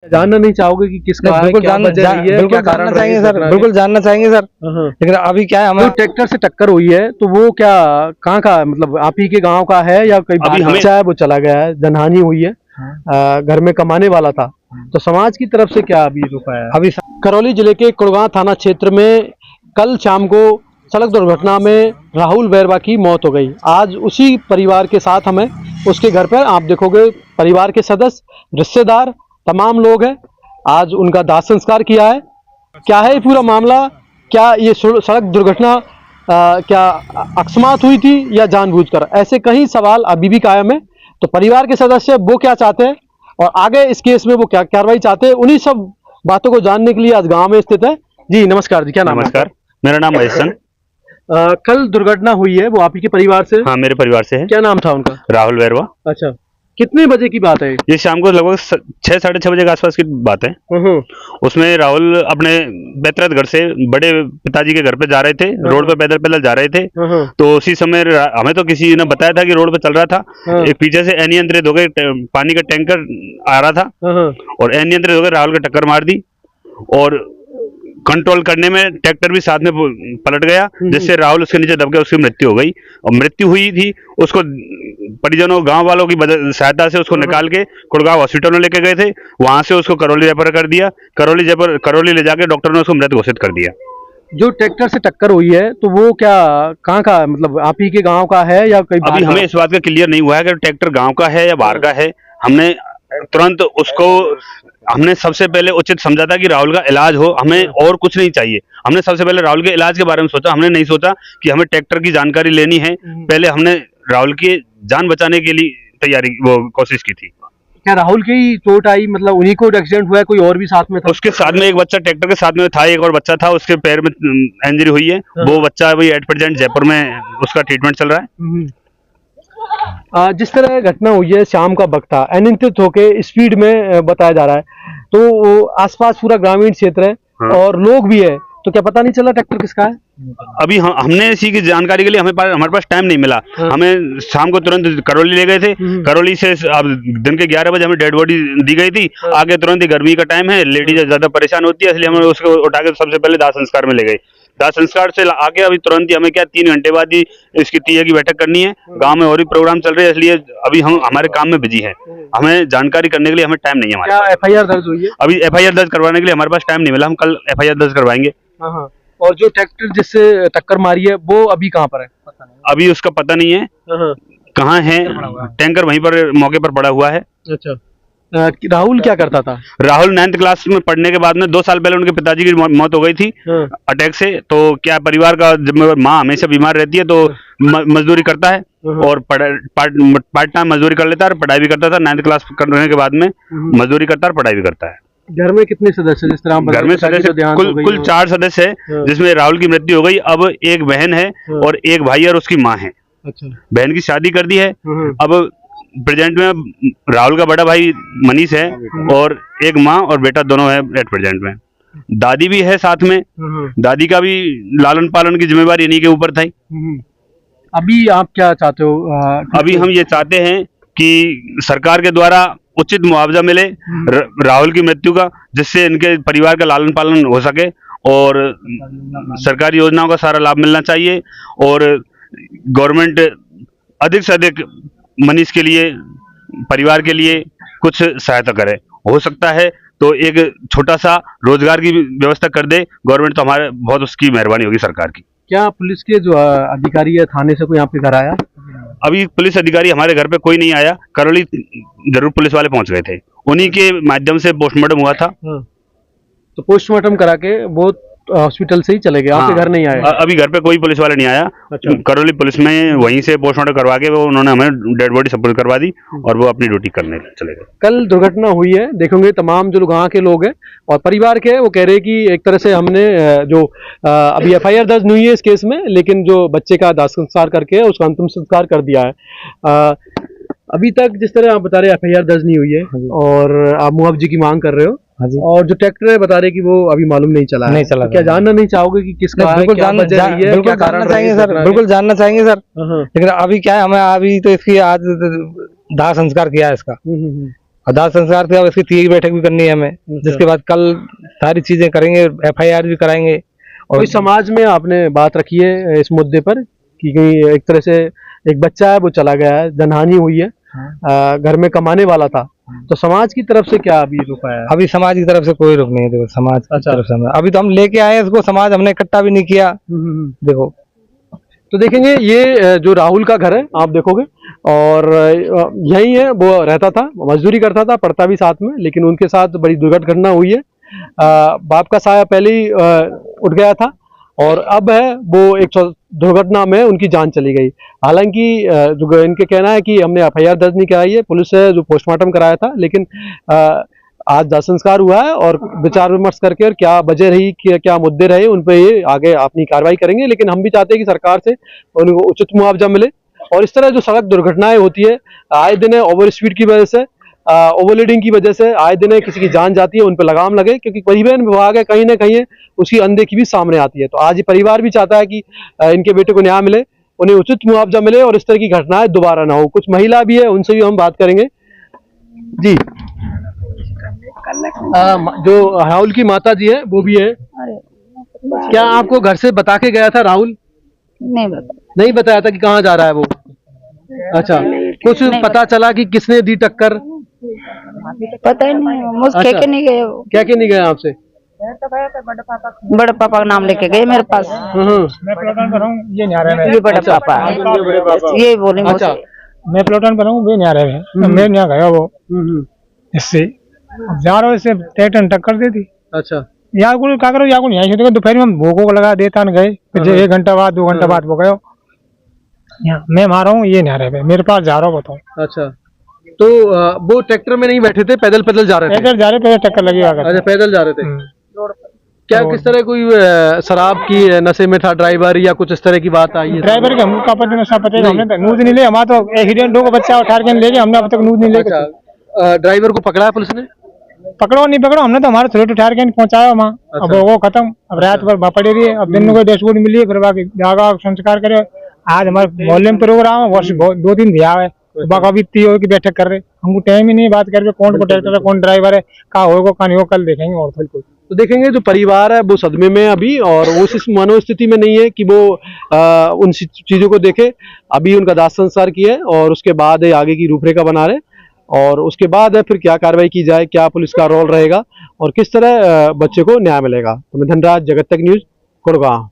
जानना नहीं चाहोगे कि किसका है, बिल्कुल क्या वजह रही है, बिल्कुल क्या जानना कारण चाहेंगे रही सर, बिल्कुल जानना चाहेंगे सर। लेकिन अभी क्या है जो हमें ट्रैक्टर से टक्कर हुई है तो वो क्या कहाँ का मतलब आप ही के गांव का है या कोई अभी हमें बच्चा है वो चला गया है, जनहानि हुई है, घर में कमाने वाला था, तो समाज की तरफ से क्या अभी रुका है? अभी करौली जिले के कुड़गांव थाना क्षेत्र में कल शाम को सड़क दुर्घटना में राहुल बैरवा की मौत हो गई। आज उसी परिवार के साथ हमें उसके घर पर आप देखोगे परिवार के सदस्य रिश्तेदार तमाम लोग हैं। आज उनका दाह संस्कार किया है। क्या है ये पूरा मामला, क्या ये सड़क दुर्घटना क्या अकस्मात हुई थी या जानबूझकर, ऐसे कई सवाल अभी भी कायम है। तो परिवार के सदस्य वो क्या चाहते हैं और आगे इस केस में वो क्या कार्रवाई चाहते हैं, उन्हीं सब बातों को जानने के लिए आज गांव में स्थित है। जी नमस्कार जी, क्या नाम है? नमस्कार, मेरा नाम महेशन। कल दुर्घटना हुई है वो आप ही के परिवार से? हाँ, मेरे परिवार से है। क्या नाम था उनका? राहुल बैरवा। अच्छा, कितने बजे की बात है? ये शाम को लगभग 6 साढ़े 6 बजे के आसपास की बात है। उसमें राहुल अपने बेतरत घर से बड़े पिताजी के घर पे जा रहे थे, रोड पे पैदल पैदल जा रहे थे। तो उसी समय हमें तो किसी ने बताया था कि रोड पे चल रहा था, एक पीछे से अनियंत्रित हो गए पानी का टैंकर आ रहा था और अनियंत्रित हो गए राहुल को टक्कर मार दी और कंट्रोल करने में ट्रैक्टर भी साथ में पलट गया, जिससे राहुल उसके नीचे दब गया, उसकी मृत्यु हो गई। और मृत्यु हुई थी, उसको परिजनों गांव वालों की सहायता से उसको निकाल के कुड़गांव हॉस्पिटल में लेके गए थे। वहां से उसको करौली रेफर कर दिया। करौली ले जाके डॉक्टर ने उसको मृत घोषित कर दिया। जो ट्रैक्टर से टक्कर हुई है तो वो क्या कहाँ का मतलब आप ही के गांव का है या कोई? अभी हमें इस बात का क्लियर नहीं हुआ है कि ट्रैक्टर गांव का है या बाहर का है। हमने तुरंत उसको हमने सबसे पहले उचित समझा था कि राहुल का इलाज हो, हमें और कुछ नहीं चाहिए। हमने सबसे पहले राहुल के इलाज के बारे में सोचा, हमने नहीं सोचा कि हमें ट्रैक्टर की जानकारी लेनी है। पहले हमने राहुल की जान बचाने के लिए कोशिश की थी। क्या राहुल की चोट आई, मतलब उन्हीं को एक्सीडेंट हुआ है, कोई और भी साथ में था? उसके साथ में एक बच्चा ट्रैक्टर के साथ में था, एक और बच्चा था, उसके पैर में इंजरी हुई है। वो बच्चा अभी एट प्रेजेंट जयपुर में उसका ट्रीटमेंट चल रहा है। जिस तरह घटना हुई है शाम का वक्त था, अनियंत्रित होके स्पीड में बताया जा रहा है, तो आसपास पूरा ग्रामीण क्षेत्र है और लोग भी है, तो क्या पता नहीं चला ट्रैक्टर किसका है? अभी हमने इसी की जानकारी के लिए हमारे पास टाइम नहीं मिला। हमें शाम को तुरंत करौली ले गए थे। करौली से अब दिन के 11 बजे हमें डेड बॉडी दी गई थी। आगे तुरंत ही गर्मी का टाइम है, लेडीज ज्यादा परेशान होती है, इसलिए हमें उसको उठा के सबसे पहले दाह संस्कार में ले गए। दाह संस्कार से आगे अभी तुरंत ही हमें क्या 3 घंटे बाद ही इसकी तीये की बैठक करनी है। गांव में और भी प्रोग्राम चल रहे हैं, इसलिए अभी हम हमारे काम में बिजी हैं। हमें जानकारी करने के लिए हमें टाइम नहीं है हमारे पास। एफआईआर दर्ज हुई है? अभी एफआईआर दर्ज करवाने के लिए हमारे पास टाइम नहीं मिला, हम कल एफआईआर दर्ज करवाएंगे। और जो ट्रैक्टर जिससे टक्कर मारी है वो अभी कहाँ पर है? अभी उसका पता नहीं है कहाँ है। टैंकर वहीं पर मौके पर पड़ा हुआ है। अच्छा, राहुल क्या करता था? राहुल 9th क्लास में पढ़ने के बाद में 2 साल पहले उनके पिताजी की मौत हो गई थी अटैक से। तो क्या परिवार का माँ हमेशा बीमार रहती है, तो मजदूरी करता है और पार्ट टाइम मजदूरी कर लेता है और पढ़ाई भी करता था। 9th क्लास करने के बाद में मजदूरी करता है और पढ़ाई भी करता है। घर में कितने सदस्य? जिस तरह घर में सदस्य कुल 4 सदस्य है, जिसमें राहुल की मृत्यु हो गई। अब एक बहन है और एक भाई और उसकी माँ है। अच्छा, बहन की शादी कर दी है। अब प्रेजेंट में राहुल का बड़ा भाई मनीष है और एक माँ और बेटा दोनों है एट प्रेजेंट में। दादी भी है साथ में, दादी का भी लालन पालन की जिम्मेवारी इन्हीं के ऊपर था। अभी आप क्या चाहते हो? अभी हम ये चाहते हैं कि सरकार के द्वारा उचित मुआवजा मिले राहुल की मृत्यु का, जिससे इनके परिवार का लालन पालन हो सके और सरकारी योजनाओं का सारा लाभ मिलना चाहिए। और गवर्नमेंट अधिक से अधिक मनीष के लिए, परिवार के लिए कुछ सहायता करे। हो सकता है तो एक छोटा सा रोजगार की व्यवस्था कर दे गवर्नमेंट, तो हमारे बहुत उसकी मेहरबानी होगी सरकार की। क्या पुलिस के जो अधिकारी है थाने से कोई यहाँ पे घर आया? अभी पुलिस अधिकारी हमारे घर पे कोई नहीं आया। करौली जरूर पुलिस वाले पहुंच गए थे, उन्हीं के माध्यम से पोस्टमार्टम हुआ था। तो पोस्टमार्टम करा के वो हॉस्पिटल से ही चले गए, आपके घर नहीं आए? अभी घर पे कोई पुलिस वाले नहीं आया। अच्छा। करौली पुलिस में वहीं से पोस्टमार्टम करवा के वो उन्होंने हमें डेड बॉडी सपोर्ट करवा दी और वो अपनी ड्यूटी करने चले गए। कल दुर्घटना हुई है, देखेंगे तमाम जो गाँव के लोग हैं और परिवार के, वो कह रहे हैं कि एक तरह से हमने जो अभी एफआईआर दर्ज नहीं है इस केस में, लेकिन जो बच्चे का दाह संस्कार करके उसका अंतिम संस्कार कर दिया है। अभी तक जिस तरह आप बता रहे एफआईआर दर्ज नहीं हुई है और आप मुआवजे की मांग कर रहे हो, और जो ट्रैक्टर है बता रहे कि वो अभी मालूम नहीं चला है। तो क्या जानना नहीं चाहोगे कि किसका है, क्या वजह रही है, क्या कारण चाहेंगे सर? बिल्कुल जानना चाहेंगे सर। लेकिन अभी क्या है हमें अभी तो इसकी आज दाह संस्कार किया है इसका। दाह संस्कार के बाद इसकी 3 की बैठक भी करनी है हमें, जिसके बाद कल सारी चीजें करेंगे, FIR भी कराएंगे। और कोई समाज में आपने बात रखी है इस मुद्दे पर कि कोई एक तरह से एक बच्चा है वो चला गया है, जनहानि हुई है, घर में कमाने वाला था, तो समाज की तरफ से क्या अभी रुख आया है? अभी समाज की तरफ से कोई रुख नहीं है, देखो समाज की तरफ से अभी तो हम लेके आए हैं इसको, समाज हमने इकट्ठा भी नहीं किया। देखो तो देखेंगे ये जो राहुल का घर है आप देखोगे, और यही है, वो रहता था, मजदूरी करता था, पढ़ता भी साथ में, लेकिन उनके साथ बड़ी दुर्घटना घटना हुई है। बाप का साया पहले ही उठ गया था और अब है वो एक दुर्घटना में उनकी जान चली गई। हालांकि जो इनके कहना है कि हमने FIR दर्ज नहीं कराई है, पुलिस से जो पोस्टमार्टम कराया था, लेकिन आज दाह संस्कार हुआ है और विचार विमर्श करके और क्या वजह रही, क्या मुद्दे रहे, उन पर ये आगे अपनी कार्रवाई करेंगे। लेकिन हम भी चाहते हैं कि सरकार से उनको उचित मुआवजा मिले, और इस तरह जो सड़क दुर्घटनाएं होती है आए दिन ओवर स्पीड की वजह से, ओवरलोडिंग की वजह से आए दिन किसी की जान जाती है, उन पर लगाम लगे, क्योंकि परिवहन विभाग है कहीं ना कहीं उसकी अनदेखी भी सामने आती है। तो आज ये परिवार भी चाहता है कि इनके बेटे को न्याय मिले, उन्हें उचित मुआवजा मिले और इस तरह की घटनाएं दोबारा ना हो। कुछ महिला भी है, उनसे भी हम बात करेंगे। जी, जो राहुल की माता जी है वो भी है, क्या आपको घर से बता के गया था राहुल? नहीं बताया था कि कहाँ जा रहा है वो? अच्छा, कुछ पता चला कि किसने दी टक्कर? पता ही नहीं, मुझे अच्छा। के नहीं गए वो। क्या नहीं गया आपसे? बड़े पापा का नाम लेके गए मेरे पास। मैं प्लॉटन पर हूँ, ये नहीं आ रहा है। ये बड़े पापा ये बोले मुझसे। अच्छा। मैं प्लॉटन पर हूँ, वे नहीं आ रहे हैं, मैं नहीं गया वो इससे। अब जा रहा हूँ, इससे ट्रैक्टर ने टक्कर दे दी। अच्छा, यार को क्या करो, यार को नहीं आई, दोपहर में हम भूखों को लगा देता न गए, फिर 1 घंटा बाद 2 घंटा बाद वो गए। मैं मारा हूँ, ये नहीं आ रहे हैं, मेरे पास जा रहा हूँ, बताओ। अच्छा, तो वो ट्रैक्टर में नहीं बैठे थे, पैदल पैदल जा रहे थे? पैदल जा रहे, पैदल टक्कर लगी आकर। अच्छा, पैदल जा रहे थे। क्या किस तरह कोई शराब की नशे में था ड्राइवर, या कुछ इस तरह की बात आई है? ड्राइवर के हमको पता नशा पता है, हमने तो न्यूज नहीं ले, हमारा तो एक्सीडेंट हो बच्चा उठा के ले गए, हमने अब तक न्यूज नहीं ले। अच्छा, ड्राइवर को पकड़ा है पुलिस ने? पकड़ो नहीं पकड़ो, हमने तो हमारे थोड़े उठा के पहुंचाया वहाँ। अब वो खत्म, अब रात भर पड़ी रही है, अब दिन को डैशबोर्ड मिली है, फिर बाकी जागा संस्कार करे। आज हमारे मोहल्ले में प्रोग्राम है, वर्ष 2-3 दिया है, अभी तीन की बैठक कर रहे, हमको टाइम ही नहीं बात करके कौन को ट्रैक्टर है, कौन ड्राइवर है, कहाँ होगा कहाँ नहीं होगा, कल देखेंगे। और बिल्कुल तो देखेंगे जो परिवार है वो सदमे में अभी, और वो इस मनोस्थिति में नहीं है कि वो उन चीजों को देखे। अभी उनका दाह संस्कार किया है और उसके बाद आगे की रूपरेखा बना रहे, और उसके बाद फिर क्या कार्रवाई की जाए, क्या पुलिस का रोल रहेगा और किस तरह बच्चे को न्याय मिलेगा। तो मैं धनराज, जगत तक न्यूज, गुड़गांव।